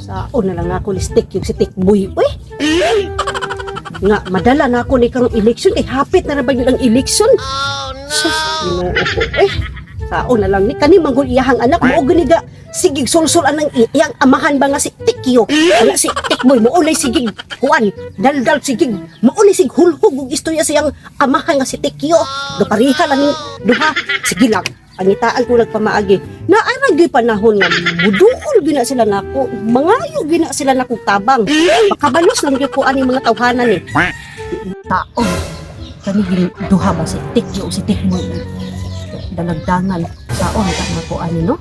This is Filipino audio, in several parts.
Sao na lang ako listik yung si Tikboy. Uy! Nga, madala na ako ni kang eleksyon. Hapit na ba yun ang eleksyon? Sus, ginoo ko. Sao na lang ni kani manggol iyahang anak mo ganiga sigig sulsulan ng iyang amahan ba nga si Tikyo. Wala si Tikboy mo ulay sigig kuan. Daldal sigig mo ulay sig hulhug og istorya siyang amahan nga si Tikyo. Do pareha lang ning duha. Sige lang. Pangitaan ko nagpamaagi. Naarag panahon nga budukol gina sila nako. Mangayo gina sila nako tabang. Makabalos lang gyud ko ani mga tawhanan ni. Taon. Kani gini duha ba si Tikyo o si Tikboy? Dalagdangan saon ka na ko ani no?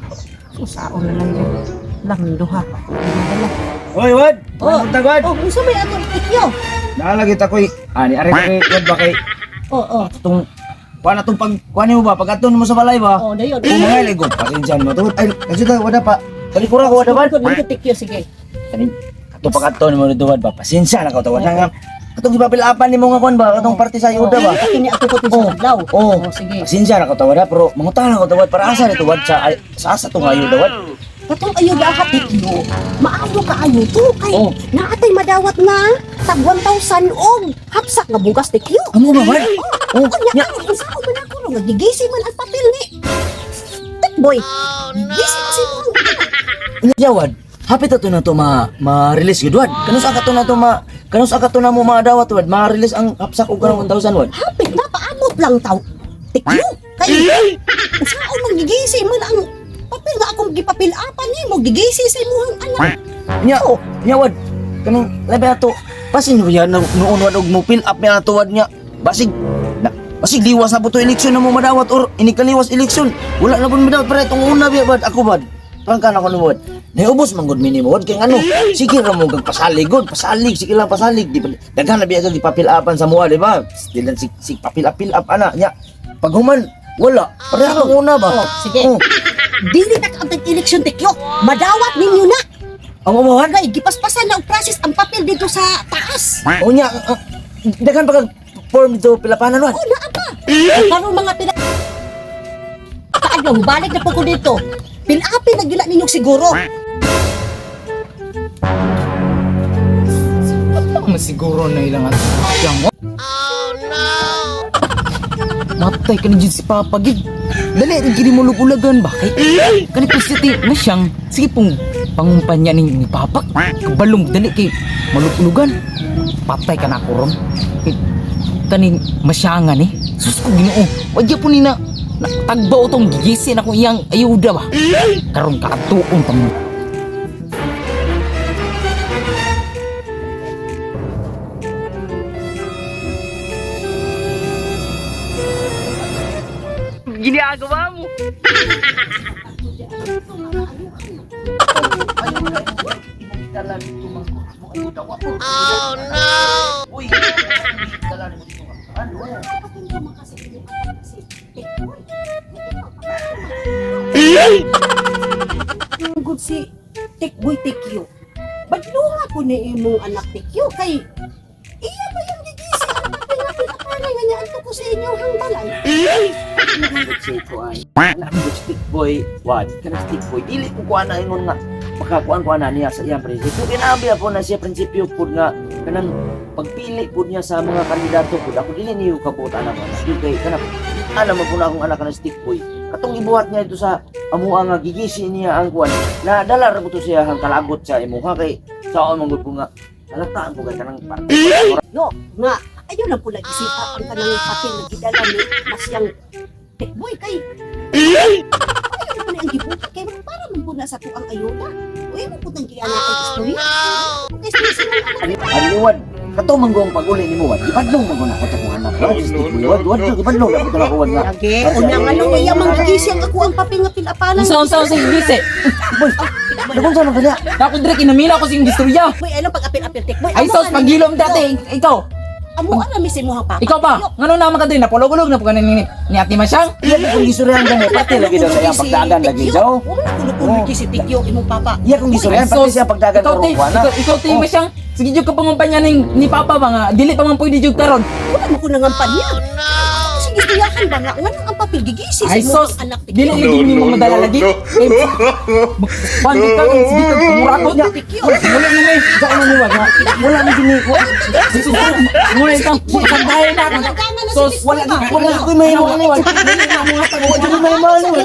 So saon na lang yun. Lang duha. Dala. Hoy, Wad! Wad! Oh, unsa may atong Tikyo? Naalagit ako'y, ani, ari Wad ba kay, itong, kuha na itong kuhanin mo ba, pag-aton mo sa balay ba? Oh, dayon. Kung mga iligo, pasensyan mo. Ay, kasi tayo, wada pa. Talikura ko, wada ba? Lingkod Tikyo, sige. Itong pag-aton mo dito, Wad ba? Pasensya na ka, tawad na nga. Katong ipapilapan ni mo nga kuhan ba? Katong party sa ayuda ba? Kini ako ko sa adlaw. Oo. Sige. Pasensya na ka, tawad na. Pero mangutahan ako, tawad. Para asa nito, Wad, sa asa itong ayuda, Wad? Katong ayuda ka Tikyo. Maano ka ayo to kay naatay madawat nga tag 1,000 og hapsak nga bugas Tikyo. Amo ba, Wad? Oh, nya isa ko man ako nagigisi man ang papel ni. Tikboy. Gisi kasi mo. Nya, Wad? Hapit ato na to ma-release gud, Wad. Kanus aka to na to na mo madawat, Wad. Ma-release ang hapsak og 1,000, Wad. Hapit na paabot lang taw. Tikyo. Kay sao magigisi man ang papel nga akong gipapilapan ni mo gigisi sa imong anak. Nya, Wad. Kanang labi ato. Pasin mo yan noon, Wad, og mo fill up niya ato, Wad, nya. Basig liwas na po to eleksyon na mo madawat or inikaliwas eleksyon. Wala na po madawat para itong una, Wad. Ako, Wad. Pangkan ako ni Wad. Naubos man gud minimo, Wad, kay ano? Sige ra mo pasalig gud, pasalig, sige lang pasalig. Di daghan na biya di papilapan sa mua, di ba? Dilan si papil up ana nya. Pag human wala, pareha ang una ba? Sige. Dili na ka ang eleksyon Tikyo. Madawat ninyo na. Ang umahan Kay gipaspasan na og process ang papel dito sa taas. o nya, daghan pa kag form dito pilapanan, Wad. Oh, naa pa. Karon mga pila kaadlaw balik na po ko dito. Pilapin na gila ninyong siguro. Masiguro na ilang at siyang mo. Matay ka na dyan si Papa Gig. Dali, gini mo lugulagan ba? Kani kusiti na siyang sige pong pangumpanya ni Papa. Kabalong dali kay malugulugan. Patay ka na ako ron. Kani masyangan Sus ko ginoo. Wadya po ni na tagbaw tong gigisin ako iyang ayuda ba? Karon kaatuon tamo. Ginagawa mo. Oh no! Uy. Good si Tikboy Tikyo. Badlunga ko ni imong anak Tikyo kay iya ba yung gigisi ang pinapilapana nga niya ato ko sa inyo hang balay. Say ko ay. Alam mo stick boy, Wad. Kana stick boy. Dili ko kuha na ingon nga makakuan ko na niya sa iyang prinsipyo. Kinabi ako na siya prinsipyo pud nga kanang pagpili pud niya sa mga kandidato pud ako dili niyo kabutan ako. Kay kana alam mo na akong anak na stick boy. Katong ibuhat niya ito sa amuha nga gigisi niya ang kuan. Na dala ra to siya hang kalagot sa imuha kay saon man gud ko nga halataan ko kay kanang parte. No, nga ayo lang pula gisita ang kanang papel na gidala ni masyang Tikboy kay ayo na ang gibuhat kay para man pud na sa tuang ayuda. Uy mo pud ang giana ang istorya. Okay, sige. Ano, Wad? Kato manggong pag-uli ni mo, Wad. Ipadlong mo na ako sa kung anak. Wad, ipadlong ako na ako, Wad nga. Lagi, unang ano iya mang gigising ako ang papel nga pilapanan. Saan sa gisi? Dagong sa mga Ako dire kinamila ko sing istorya. Uy, ano pag apil-apil Tikboy? Ay sos pagilom dati. Ikaw. Amo ana mi si mo hang papa. Ikaw pa. Ngano naman ka din napulog-ulog na pagani ni Ate Masyang. Iya kung gisuryan gani, pati lagi daw sa iyang pagdagan lagi daw. Wala ko lukulog si Tikyo imong papa. Iya kung gisuryan, pati siya pagdagan Ikaw karong kuana. ikaw Ate Masyang. Sige jud ka pangumpanya ni Papa ba nga dili pa man pwede jud karon. Wala mo ko nangampan niya. Sige, istiyakan ba nga? Nga ang papel apil gigisi sa Ay imong sos, anak dili tikyo. lagi mo madala lagi. Pandi ka kung sige ka murakot niya. Wala na may, saan na niwag ha? Wala na din ko. Muna itang kantahin na. Sos, wala na ko may mo niwag. Dili na mo hatag. Wala may mo niwag.